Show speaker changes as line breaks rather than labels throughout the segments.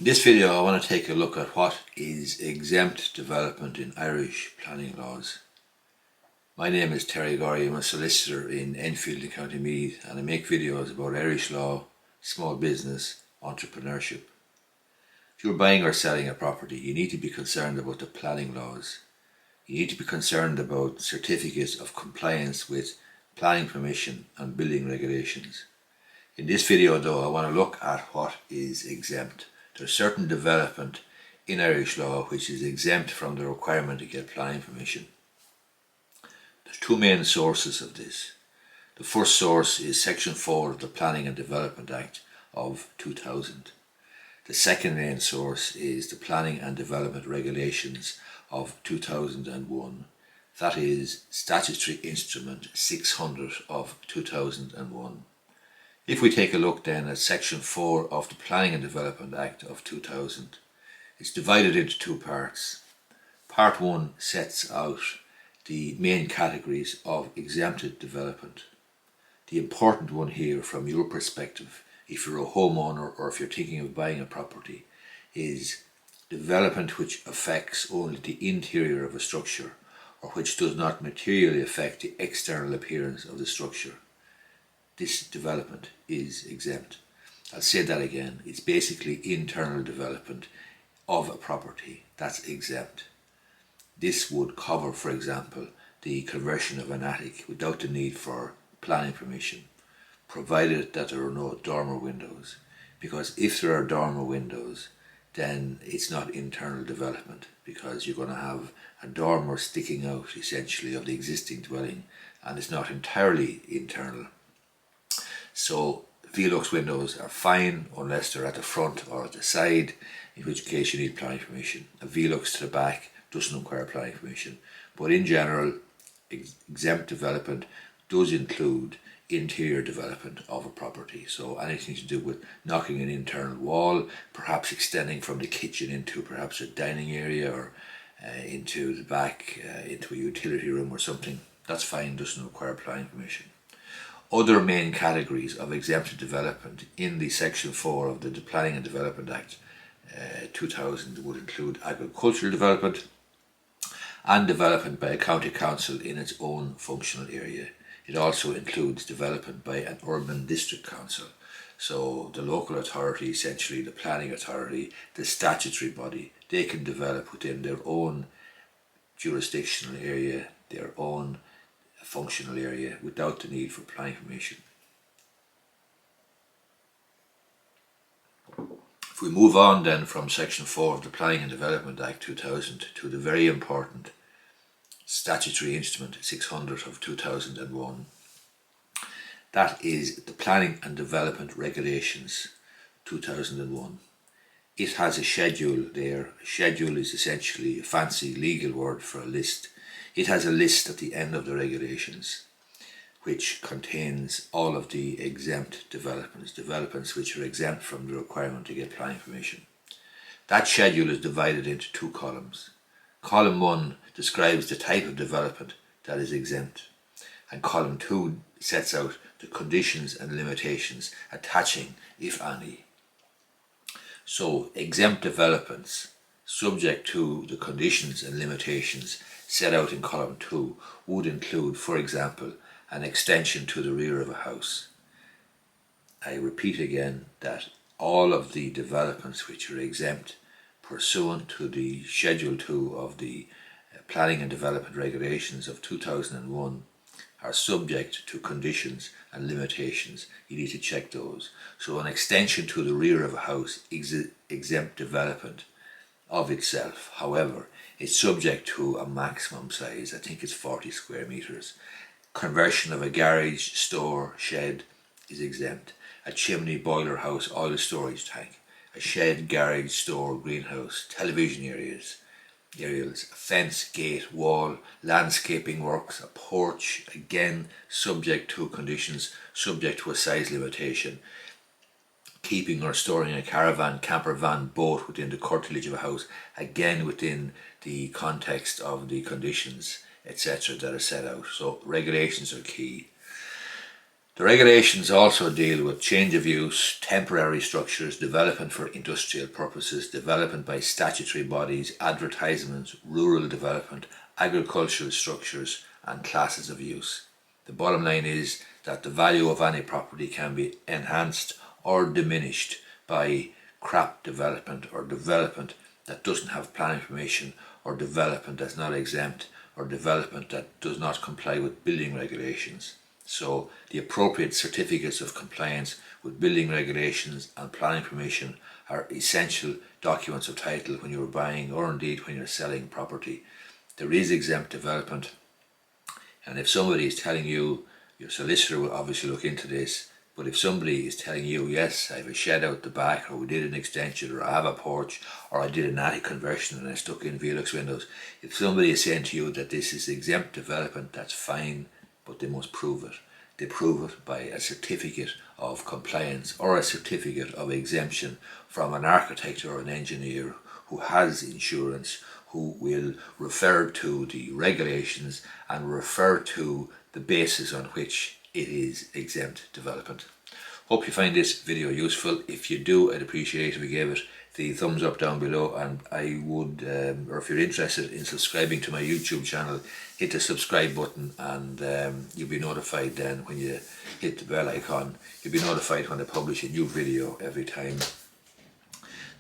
In this video I want to take a look at what is exempt development in Irish planning laws. My name is Terry Gorry. I'm a solicitor in Enfield in County Meath, and I make videos about Irish law, small business, entrepreneurship. If you're buying or selling a property, you need to be concerned about the planning laws. You need to be concerned about certificates of compliance with planning permission and building regulations. In this video though, I want to look at what is exempt. There's certain development in Irish law which is exempt from the requirement to get planning permission. There's two main sources of this. The first source is Section 4 of the Planning and Development Act of 2000. The second main source is the Planning and Development Regulations of 2001. That is Statutory Instrument 600 of 2001. If we take a look then at Section 4 of the Planning and Development Act of 2000, it's divided into two parts. Part 1 sets out the main categories of exempted development. The important one here from your perspective, if you're a homeowner or if you're thinking of buying a property, is development which affects only the interior of a structure or which does not materially affect the external appearance of the structure. This development is exempt. I'll say that again. It's basically internal development of a property that's exempt. This would cover, for example, the conversion of an attic without the need for planning permission, provided that there are no dormer windows. Because if there are dormer windows, then it's not internal development, because you're going to have a dormer sticking out essentially of the existing dwelling, and it's not entirely internal. So Velux windows are fine unless they're at the front or at the side, in which case you need planning permission. A Velux to the back doesn't require planning permission. But in general, exempt development does include interior development of a property. So anything to do with knocking an internal wall, perhaps extending from the kitchen into perhaps a dining area or into the back, into a utility room or something, that's fine, doesn't require planning permission. Other main categories of exempted development in the Section 4 of the Planning and Development Act 2000 would include agricultural development and development by a county council in its own functional area. It also includes development by an urban district council. So the local authority, essentially the planning authority, the statutory body, they can develop within their own jurisdictional area, their own functional area, without the need for planning permission. If we move on then from Section 4 of the Planning and Development Act 2000 to the very important Statutory Instrument 600 of 2001, that is the Planning and Development Regulations 2001. It has a schedule there. A schedule is essentially a fancy legal word for a list. It has a list at the end of the regulations which contains all of the exempt developments which are exempt from the requirement to get planning permission. That schedule is divided into two columns. Column 1 describes the type of development that is exempt, and column 2 sets out the conditions and limitations attaching, if any. So exempt developments subject to the conditions and limitations set out in column 2 would include, for example, an extension to the rear of a house. I repeat again that all of the developments which are exempt pursuant to the Schedule 2 of the Planning and Development Regulations of 2001 are subject to conditions and limitations. You need to check those. So an extension to the rear of a house is exempt development of itself. However, it's subject to a maximum size. I think it's 40 square meters. Conversion of a garage, store, shed is exempt. A chimney, boiler house, oil storage tank, a shed, garage, store, greenhouse, television areas, a fence, gate, wall, landscaping works, a porch, again subject to conditions, subject to a size limitation. Keeping or storing a caravan, camper van, boat within the curtilage of a house, again within the context of the conditions, etc. that are set out. So regulations are key. The regulations also deal with change of use, temporary structures, development for industrial purposes, development by statutory bodies, advertisements, rural development, agricultural structures and classes of use. The bottom line is that the value of any property can be enhanced or diminished by crap development or development that doesn't have planning permission, or development that's not exempt, or development that does not comply with building regulations. So the appropriate certificates of compliance with building regulations and planning permission are essential documents of title when you're buying, or indeed when you're selling property. There is exempt development, and if somebody is telling you, your solicitor will obviously look into this, but if somebody is telling you, yes, I have a shed out the back, or we did an extension, or I have a porch, or I did an attic conversion and I stuck in Velux windows, if somebody is saying to you that this is exempt development, that's fine, but they must prove it. They prove it by a certificate of compliance or a certificate of exemption from an architect or an engineer who has insurance, who will refer to the regulations and refer to the basis on which it is exempt development. Hope you find this video useful. If you do, I'd appreciate if you gave it the thumbs up down below, and I would, or if you're interested in subscribing to my YouTube channel, hit the subscribe button, and you'll be notified then when you hit the bell icon. You'll be notified when I publish a new video every time.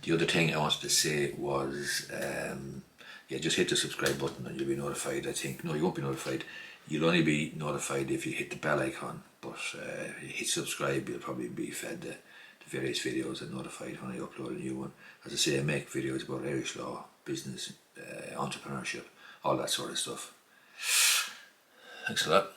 The other thing I wanted to say was, yeah, just hit the subscribe button and you'll be notified. I think, no, you won't be notified. You'll only be notified if you hit the bell icon, but if you hit subscribe, you'll probably be fed the various videos and notified when I upload a new one. As I say, I make videos about Irish law, business, entrepreneurship, all that sort of stuff. Thanks a lot.